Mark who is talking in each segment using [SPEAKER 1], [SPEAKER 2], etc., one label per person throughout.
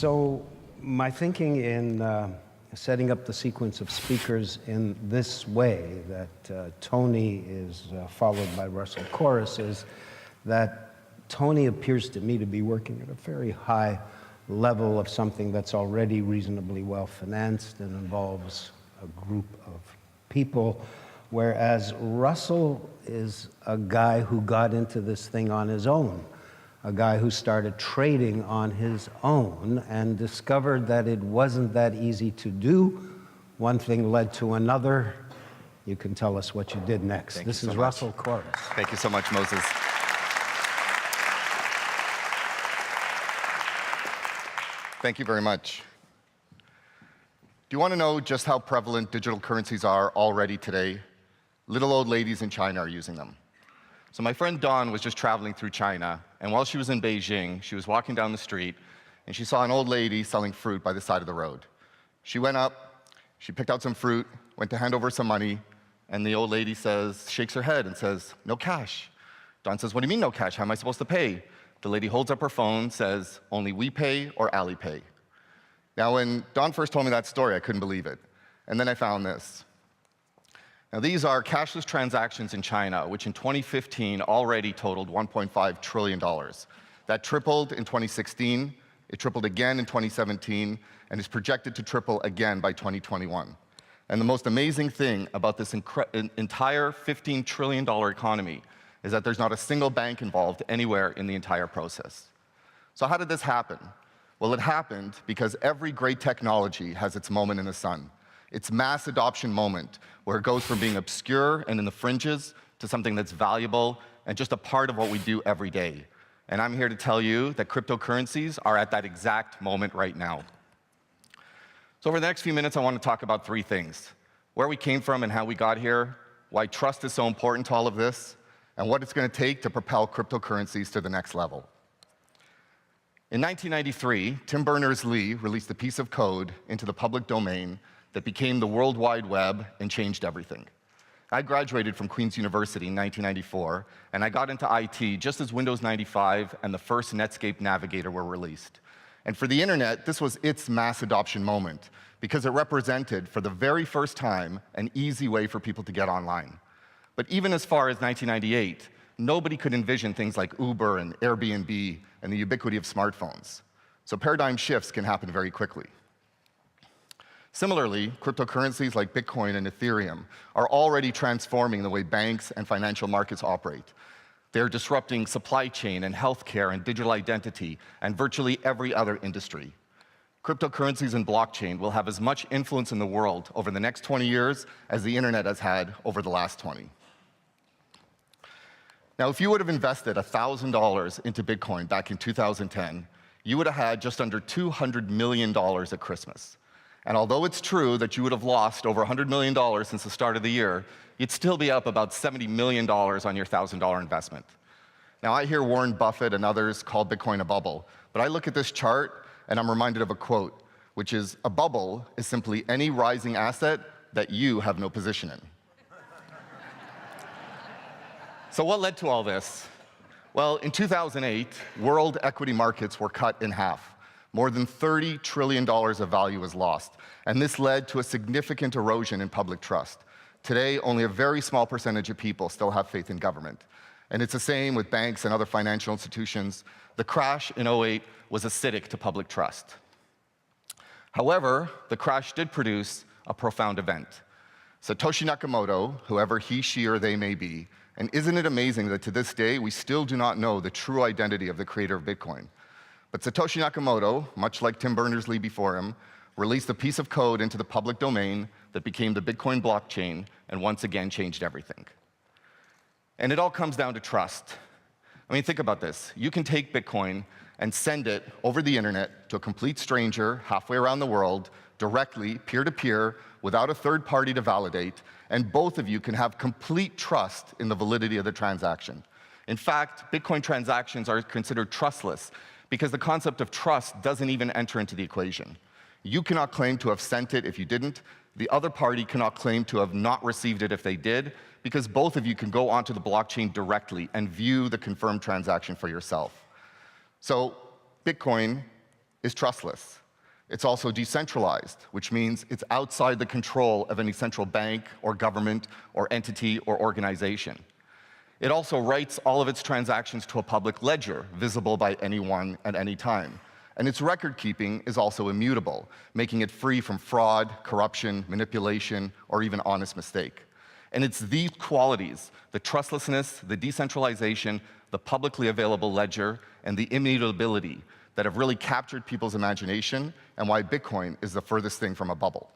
[SPEAKER 1] So my thinking in setting up the sequence of speakers in this way, that Tony is followed by Russell Korus, is that Tony appears to me to be working at a very high level of something that's already reasonably well financed and involves a group of people, whereas Russell is a guy who got into this thing on his own, a guy who started trading on his own and discovered that it wasn't that easy to do. One thing led to another. You can tell us what you did next. This is Russell Korus.
[SPEAKER 2] Thank you so much, Moses. Thank you very much. Do you want to know just how prevalent digital currencies are already today? Little old ladies in China are using them. So my friend Dawn was just traveling through China, and while she was in Beijing, she was walking down the street, and she saw an old lady selling fruit by the side of the road. She went up, she picked out some fruit, went to hand over some money, and the old lady shakes her head and says, "No cash." Dawn says, "What do you mean no cash? How am I supposed to pay?" The lady holds up her phone, says, "Only we pay or Alipay." Now, when Dawn first told me that story, I couldn't believe it. And then I found this. Now, these are cashless transactions in China, which in 2015 already totaled $1.5 trillion. That tripled in 2016, it tripled again in 2017, and is projected to triple again by 2021. And the most amazing thing about this entire $15 trillion economy is that there's not a single bank involved anywhere in the entire process. So how did this happen? Well, it happened because every great technology has its moment in the sun. Its mass adoption moment, where it goes from being obscure and in the fringes to something that's valuable and just a part of what we do every day. And I'm here to tell you that cryptocurrencies are at that exact moment right now. So over the next few minutes, I want to talk about three things: where we came from and how we got here, why trust is so important to all of this, and what it's going to take to propel cryptocurrencies to the next level. In 1993, Tim Berners-Lee released a piece of code into the public domain that became the World Wide Web and changed everything. I graduated from Queen's University in 1994, and I got into IT just as Windows 95 and the first Netscape Navigator were released. And for the internet, this was its mass adoption moment, because it represented, for the very first time, an easy way for people to get online. But even as far as 1998, nobody could envision things like Uber and Airbnb and the ubiquity of smartphones. So paradigm shifts can happen very quickly. Similarly, cryptocurrencies like Bitcoin and Ethereum are already transforming the way banks and financial markets operate. They're disrupting supply chain and healthcare and digital identity and virtually every other industry. Cryptocurrencies and blockchain will have as much influence in the world over the next 20 years as the internet has had over the last 20. Now, if you would have invested $1,000 into Bitcoin back in 2010, you would have had just under $200 million at Christmas. And although it's true that you would have lost over $100 million since the start of the year, you'd still be up about $70 million on your $1,000 investment. Now, I hear Warren Buffett and others call Bitcoin a bubble, but I look at this chart and I'm reminded of a quote, which is, "A bubble is simply any rising asset that you have no position in." So what led to all this? Well, in 2008, world equity markets were cut in half. More than $30 trillion of value was lost, and this led to a significant erosion in public trust. Today, only a very small percentage of people still have faith in government. And it's the same with banks and other financial institutions. The crash in '08 was acidic to public trust. However, the crash did produce a profound event. Satoshi Nakamoto, whoever he, she, or they may be, and isn't it amazing that to this day, we still do not know the true identity of the creator of Bitcoin? But Satoshi Nakamoto, much like Tim Berners-Lee before him, released a piece of code into the public domain that became the Bitcoin blockchain and once again changed everything. And it all comes down to trust. I mean, think about this. You can take Bitcoin and send it over the internet to a complete stranger halfway around the world, directly, peer-to-peer, without a third party to validate, and both of you can have complete trust in the validity of the transaction. In fact, Bitcoin transactions are considered trustless because the concept of trust doesn't even enter into the equation. You cannot claim to have sent it if you didn't. The other party cannot claim to have not received it if they did, because both of you can go onto the blockchain directly and view the confirmed transaction for yourself. So Bitcoin is trustless. It's also decentralized, which means it's outside the control of any central bank or government or entity or organization. It also writes all of its transactions to a public ledger, visible by anyone at any time. And its record keeping is also immutable, making it free from fraud, corruption, manipulation, or even honest mistake. And it's these qualities, the trustlessness, the decentralization, the publicly available ledger, and the immutability that have really captured people's imagination and why Bitcoin is the furthest thing from a bubble.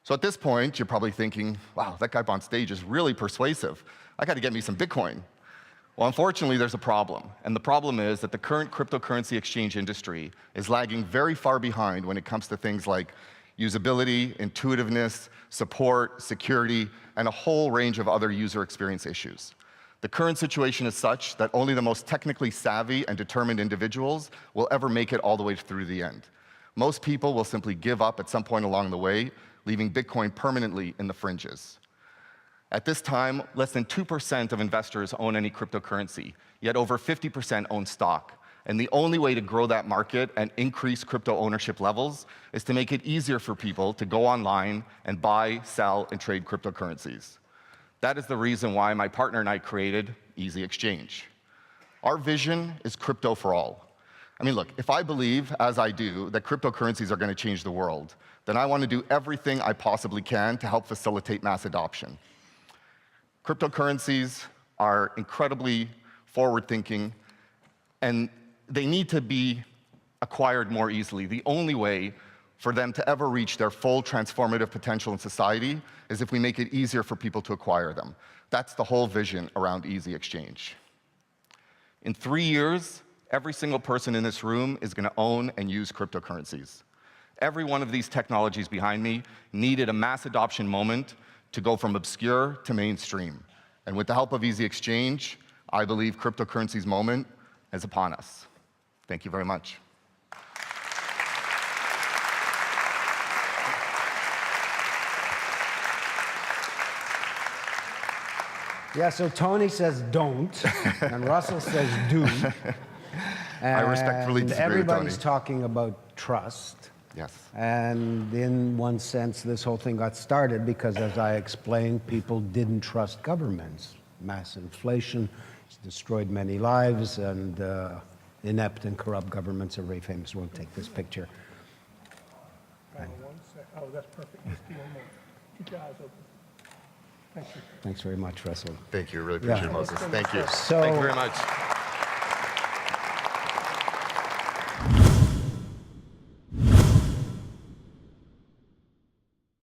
[SPEAKER 2] So at this point, you're probably thinking, wow, that guy up on stage is really persuasive. I got to get me some Bitcoin. Well, unfortunately, there's a problem. And the problem is that the current cryptocurrency exchange industry is lagging very far behind when it comes to things like usability, intuitiveness, support, security, and a whole range of other user experience issues. The current situation is such that only the most technically savvy and determined individuals will ever make it all the way through the end. Most people will simply give up at some point along the way, leaving Bitcoin permanently in the fringes. At this time, less than 2% of investors own any cryptocurrency, yet over 50% own stock. And the only way to grow that market and increase crypto ownership levels is to make it easier for people to go online and buy, sell, and trade cryptocurrencies. That is the reason why my partner and I created Easy Exchange. Our vision is crypto for all. I mean, look, if I believe, as I do, that cryptocurrencies are going to change the world, then I want to do everything I possibly can to help facilitate mass adoption. Cryptocurrencies are incredibly forward-thinking, and they need to be acquired more easily. The only way for them to ever reach their full transformative potential in society is if we make it easier for people to acquire them. That's the whole vision around Easy Exchange. In 3 years, every single person in this room is going to own and use cryptocurrencies. Every one of these technologies behind me needed a mass adoption moment to go from obscure to mainstream. And with the help of Easy Exchange, I believe cryptocurrency's moment is upon us. Thank you very much.
[SPEAKER 1] Yeah, so Tony says don't, and Russell says do.
[SPEAKER 2] I respectfully disagree with
[SPEAKER 1] everybody's
[SPEAKER 2] Tony.
[SPEAKER 1] talking about trust.
[SPEAKER 2] Yes.
[SPEAKER 1] And in one sense, this whole thing got started because, as I explained, people didn't trust governments. Mass inflation has destroyed many lives, and inept and corrupt governments are very famous. We'll take this picture.
[SPEAKER 3] Oh, that's perfect. Just do one more. Keep your eyes open. Thank you.
[SPEAKER 1] Thanks very much, Russell.
[SPEAKER 2] Thank you. Really appreciate it,
[SPEAKER 1] Yeah.
[SPEAKER 2] Moses. Thank you.
[SPEAKER 1] So-
[SPEAKER 2] Thank you very much.